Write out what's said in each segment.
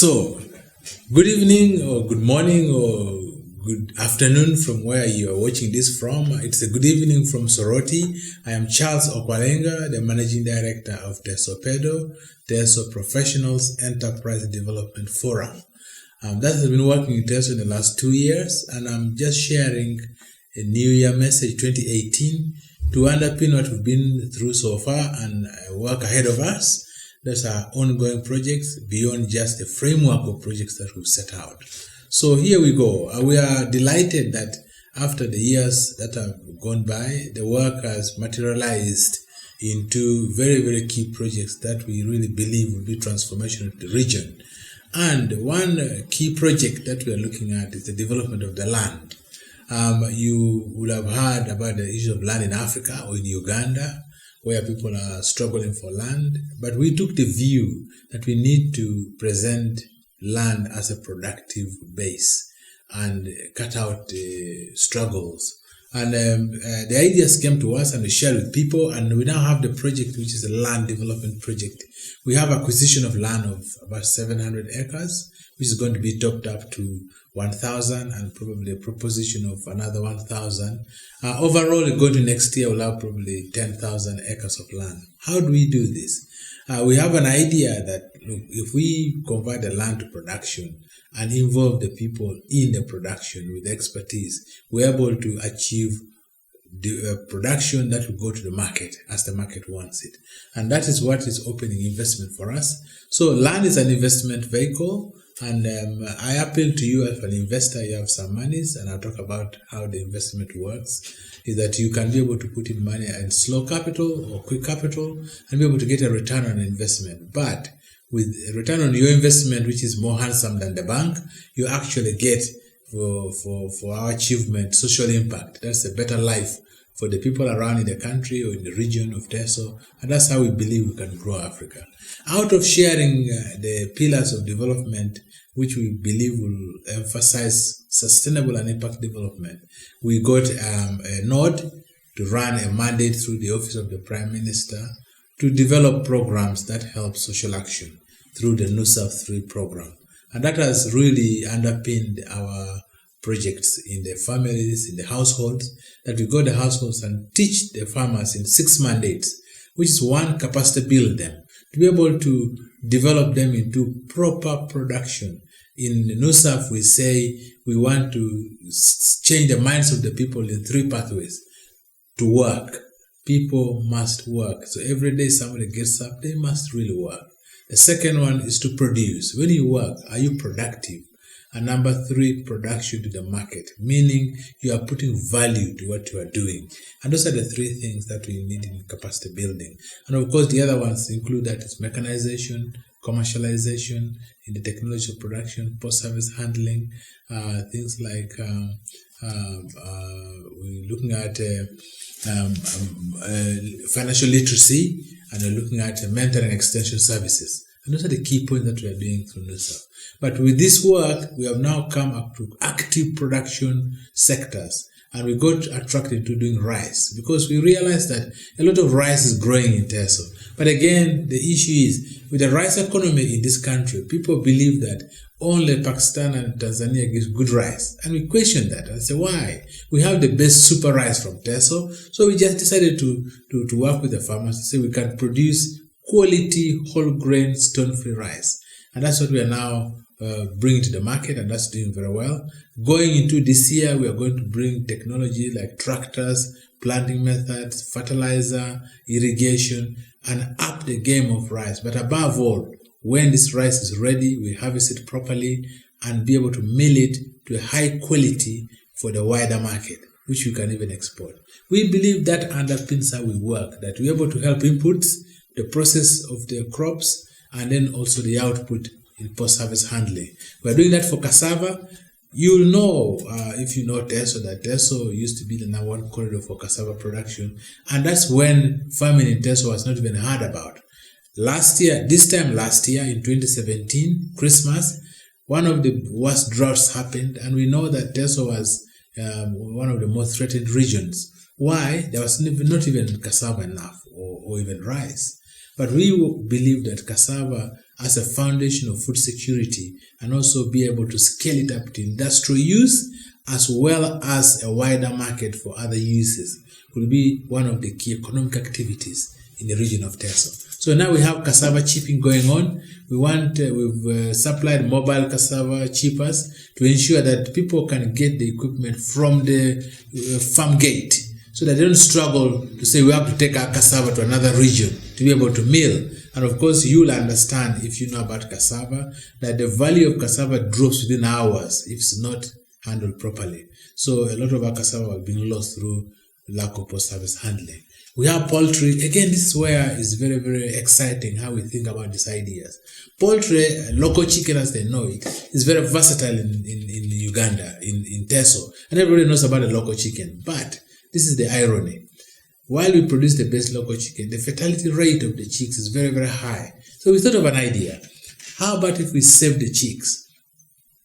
So, good evening or good morning or good afternoon from where you are watching this from. It's a good evening from Soroti. I am Charles Okwalenga, the Managing Director of Tesopedo, Teso Professionals Enterprise Development Forum. That has been working in Teso in the last 2 years, and I'm just sharing a New Year message 2018 to underpin what we've been through so far and work ahead of us. That's our ongoing projects beyond just the framework of projects that we've set out. So here we go. We are delighted that after the years that have gone by, the work has materialized into very, very key projects that we really believe will be transformational to the region. And one key project that we are looking at is the development of the land. You will have heard about the issue of land in Africa or in Uganda, where people are struggling for land. But we took the view that we need to present land as a productive base and cut out the struggles. And the ideas came to us and we shared with people, and we now have the project, which is a land development project. We have acquisition of land of about 700 acres, which is going to be topped up to 1,000 and probably a proposition of another 1,000. Overall, going to next year, we'll have probably 10,000 acres of land. How do we do this? We have an idea that, look, if we convert the land to production and involve the people in the production with expertise, we're able to achieve the production that will go to the market as the market wants it. And that is what is opening investment for us. So land is an investment vehicle, and I appeal to you as an investor. You have some monies, and I'll talk about how the investment works, is that you can be able to put in money in slow capital or quick capital and be able to get a return on investment. But with a return on your investment, which is more handsome than the bank, you actually get for our achievement social impact. That's a better life for the people around in the country or in the region of Teso, and that's how we believe we can grow Africa. Out of sharing the pillars of development, which we believe will emphasize sustainable and impact development, we got a nod to run a mandate through the Office of the Prime Minister to develop programs that help social action through the NUSAF 3 program. And that has really underpinned our projects in the families, in the households, that we go to the households and teach the farmers in 6 mandates, which is one, capacity build them, to be able to develop them into proper production. In NUSAF, we say we want to change the minds of the people in 3 pathways. To work. People must work. So every day somebody gets up, they must really work. The second one is to produce. When you work, are you productive? And number 3, production to the market, meaning you are putting value to what you are doing. And those are the 3 things that we need in capacity building. And of course, the other ones include that is mechanization, commercialization in the technology of production, post-service handling, things like we're looking at financial literacy, and we're looking at mentoring and extension services. And those are the key points that we are doing through NUSAF. But with this work, we have now come up to active production sectors, and we got attracted to doing rice because we realized that a lot of rice is growing in Teso. But again, the issue is with the rice economy in this country, people believe that only Pakistan and Tanzania gives good rice. And we question that and say, why? We have the best super rice from Teso. So we just decided to work with the farmers to say we can produce quality whole grain stone-free rice. And that's what we are now bringing to the market, and that's doing very well. Going into this year, we are going to bring technology like tractors, planting methods, fertilizer, irrigation, and up the game of rice. But above all, when this rice is ready, we harvest it properly and be able to mill it to a high quality for the wider market, which we can even export. We believe that underpins how we work, that we're able to help inputs, the process of the crops, and then also the output in post-service handling. We're doing that for cassava. You'll know, if you know Teso, that Teso used to be the #1 corridor for cassava production, and that's when farming in Teso was not even heard about. This time last year in 2017, Christmas, one of the worst droughts happened, and we know that Teso was one of the most threatened regions. Why? There was not even cassava enough or even rice. But we believe that cassava as a foundation of food security and also be able to scale it up to industrial use as well as a wider market for other uses will be one of the key economic activities in the region of Teso. So now we have cassava chipping going on. We've supplied mobile cassava chippers to ensure that people can get the equipment from the farm gate so that they don't struggle to say we have to take our cassava to another region to be able to mill. And of course, you'll understand if you know about cassava that the value of cassava drops within hours if it's not handled properly. So a lot of our cassava have been lost through lack of post-harvest handling. We have poultry. Again, this is where it's very, very exciting how we think about these ideas. Poultry, local chicken as they know it, is very versatile in Uganda, in Teso. And everybody knows about the local chicken. But this is the irony. While we produce the best local chicken, the fertility rate of the chicks is very, very high. So we thought of an idea. How about if we save the chicks?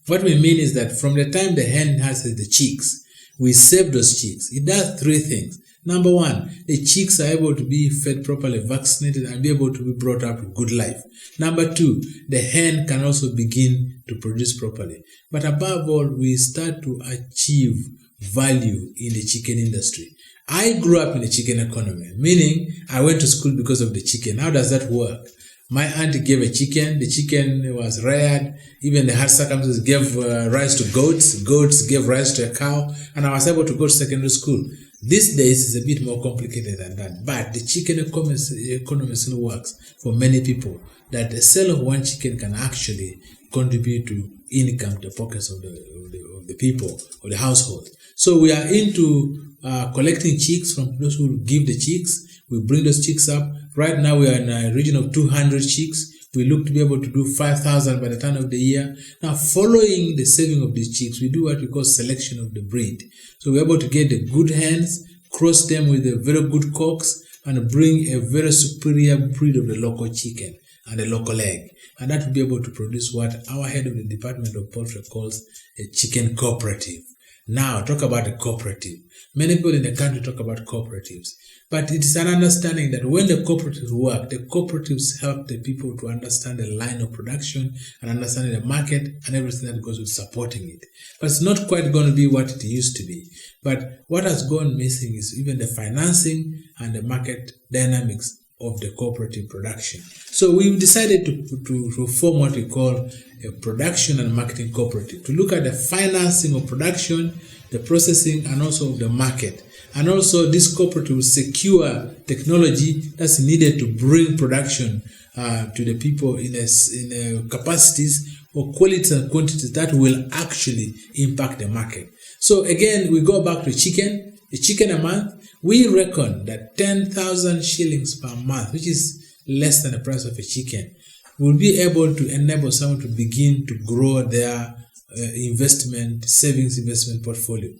What we mean is that from the time the hen has the chicks, we save those chicks. It does three things. Number one, the chicks are able to be fed properly, vaccinated, and be able to be brought up with good life. Number two, the hen can also begin to produce properly. But above all, we start to achieve value in the chicken industry. I grew up in the chicken economy, meaning I went to school because of the chicken. How does that work? My auntie gave a chicken. The chicken was reared. Even the hard circumstances gave rise to goats. Goats gave rise to a cow. And I was able to go to secondary school. These days, it's a bit more complicated than that. But the chicken economy still works for many people. That the sale of one chicken can actually contribute to income to the pockets of the people, of the household. So we are into collecting chicks from those who give the chicks. We bring those chicks up. Right now we are in a region of 200 chicks. We look to be able to do 5,000 by the turn of the year. Now, following the saving of these chicks, we do what we call selection of the breed. So we're able to get the good hens, cross them with the very good cocks, and bring a very superior breed of the local chicken and the local egg. And that will be able to produce what our head of the Department of Poultry calls a chicken cooperative. Now, talk about the cooperative. Many people in the country talk about cooperatives. But it is an understanding that when the cooperatives work, the cooperatives help the people to understand the line of production and understanding the market and everything that goes with supporting it. But it's not quite going to be what it used to be. But what has gone missing is even the financing and the market dynamics of the cooperative production. So we've decided to form what we call a production and marketing cooperative, to look at the financing of production, the processing, and also the market. And also this cooperative will secure technology that's needed to bring production to the people in capacities or qualities and quantities that will actually impact the market. So again, we go back to a chicken a month. We reckon that 10,000 shillings per month, which is less than the price of a chicken, will be able to enable someone to begin to grow their savings investment portfolio.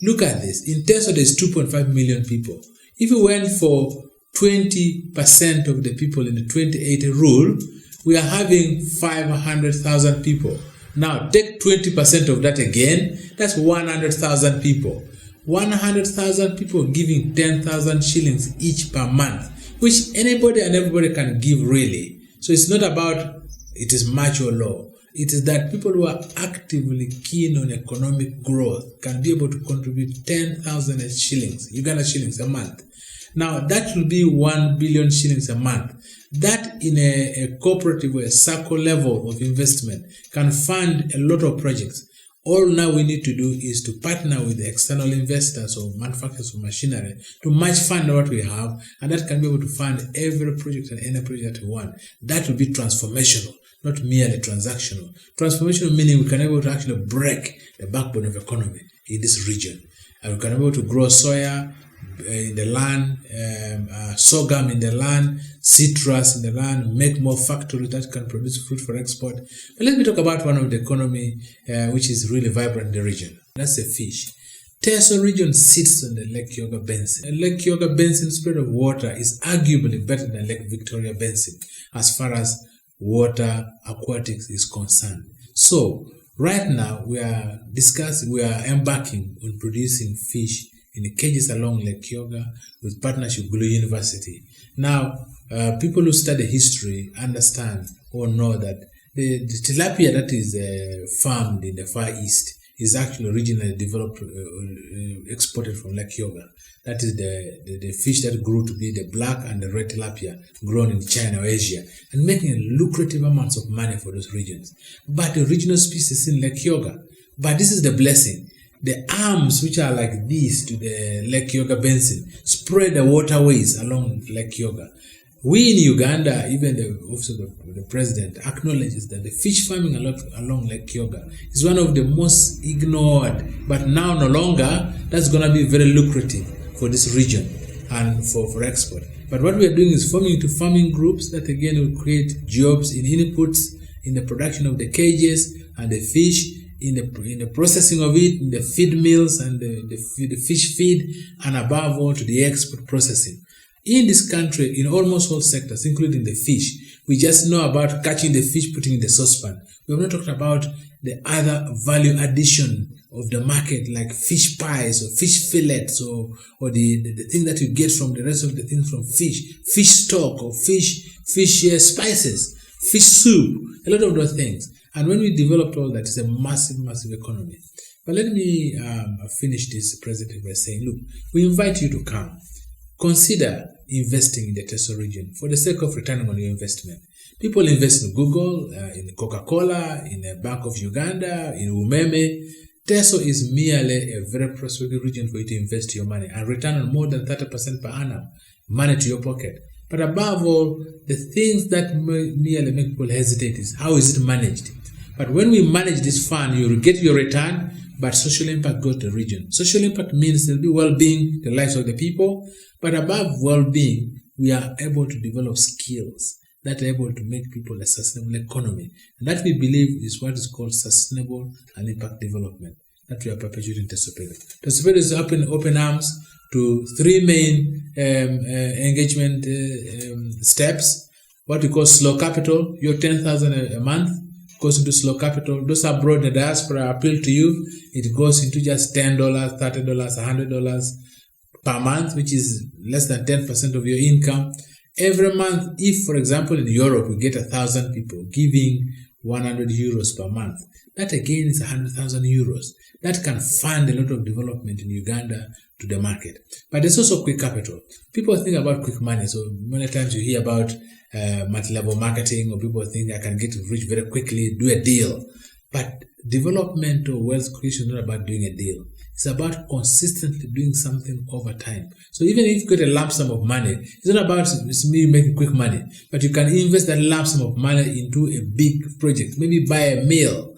Look at this. In Teso, there's 2.5 million people. If we went for 20% of the people in the 2080 rule, we are having 500,000 people. Now, take 20% of that again, that's 100,000 people. 100,000 people giving 10,000 shillings each per month, which anybody and everybody can give really. So it's not about it is much or low. It is that people who are actively keen on economic growth can be able to contribute 10,000 shillings, Uganda shillings a month. Now that will be 1 billion shillings a month. That in a cooperative or a circle level of investment can fund a lot of projects. All now we need to do is to partner with the external investors or manufacturers of machinery to match fund what we have, and that can be able to fund every project and any project that we want. That will be transformational, not merely transactional. Transformational meaning we can be able to actually break the backbone of economy in this region. And we can be able to grow soya in the land, sorghum in the land, citrus in the land, make more factories that can produce fruit for export. But let me talk about one of the economy which is really vibrant in the region. That's the fish. Teso region sits on the Lake Kyoga Basin. The Lake Kyoga Basin spread of water is arguably better than Lake Victoria Basin as far as water aquatics is concerned. So right now we are embarking on producing fish in the cages along Lake Kyoga with partnership with Gulu University. Now, people who study history understand or know that the tilapia that is farmed in the Far East is actually originally developed, exported from Lake Kyoga. That is the fish that grew to be the black and the red tilapia grown in China or Asia, and making lucrative amounts of money for those regions. But the original species in Lake Kyoga. But this is the blessing. The arms which are like this to the Lake Kyoga basin spread the waterways along Lake Kyoga. We in Uganda, even the office of the president, acknowledges that the fish farming along Lake Kyoga is one of the most ignored, but now no longer, that's going to be very lucrative for this region and for export. But what we are doing is forming into farming groups that again will create jobs in inputs, in the production of the cages and the fish, in the processing of it, in the feed mills and the fish feed, and above all to the export processing. In this country, in almost all sectors, including the fish, we just know about catching the fish, putting in the saucepan. We have not talked about the other value addition of the market, like fish pies or fish fillets or the thing that you get from the rest of the things from fish stock or fish spices, fish soup, a lot of those things. And when we developed all that, it's a massive, massive economy. But let me finish this presentation by saying, look, we invite you to come. Consider investing in the Teso region for the sake of returning on your investment. People invest in Google, in Coca-Cola, in the Bank of Uganda, in Umeme. Teso is merely a very prosperous region for you to invest your money and return on more than 30% per annum, money to your pocket. But above all, the things that merely make people hesitate is how is it managed? But when we manage this fund, you will get your return, but social impact goes to the region. Social impact means there will be well-being, the lives of the people, but above well-being, we are able to develop skills that are able to make people a sustainable economy. And that we believe is what is called sustainable and impact development that we are perpetuating in Tesopedo. Tesopedo is open arms to three main engagement steps. What we call slow capital, your 10,000 a month goes into slow capital. Those abroad in the diaspora appeal to you. It goes into just $10, $30, $100 per month, which is less than 10% of your income. Every month, if, for example, in Europe, we get 1,000 people giving 100 euros per month, that again is 100,000 euros. That can fund a lot of development in Uganda to the market. But there's also quick capital. People think about quick money. So many times you hear about multi-level marketing, or people think I can get rich very quickly, do a deal. But development or wealth creation is not about doing a deal. It's about consistently doing something over time. So even if you get a lump sum of money, it's not about me making quick money, but you can invest that lump sum of money into a big project. Maybe buy a mill.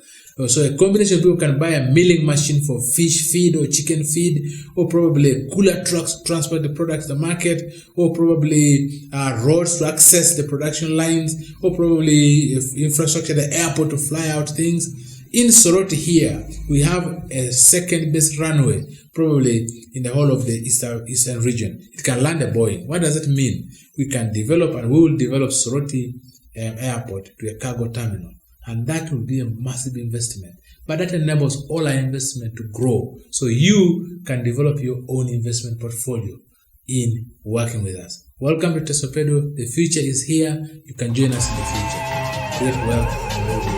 So a combination of people can buy a milling machine for fish feed or chicken feed, or probably a cooler trucks to transport the product to the market, or probably roads to access the production lines, or probably infrastructure, the airport to fly out things. In Soroti here, we have a second best runway, probably in the whole of the eastern region. It can land a Boeing. What does it mean? We can develop, and we will develop Soroti airport to a cargo terminal. And that will be a massive investment. But that enables all our investment to grow. So you can develop your own investment portfolio in working with us. Welcome to Tesopedo. The future is here. You can join us in the future. Great wealth and well-being.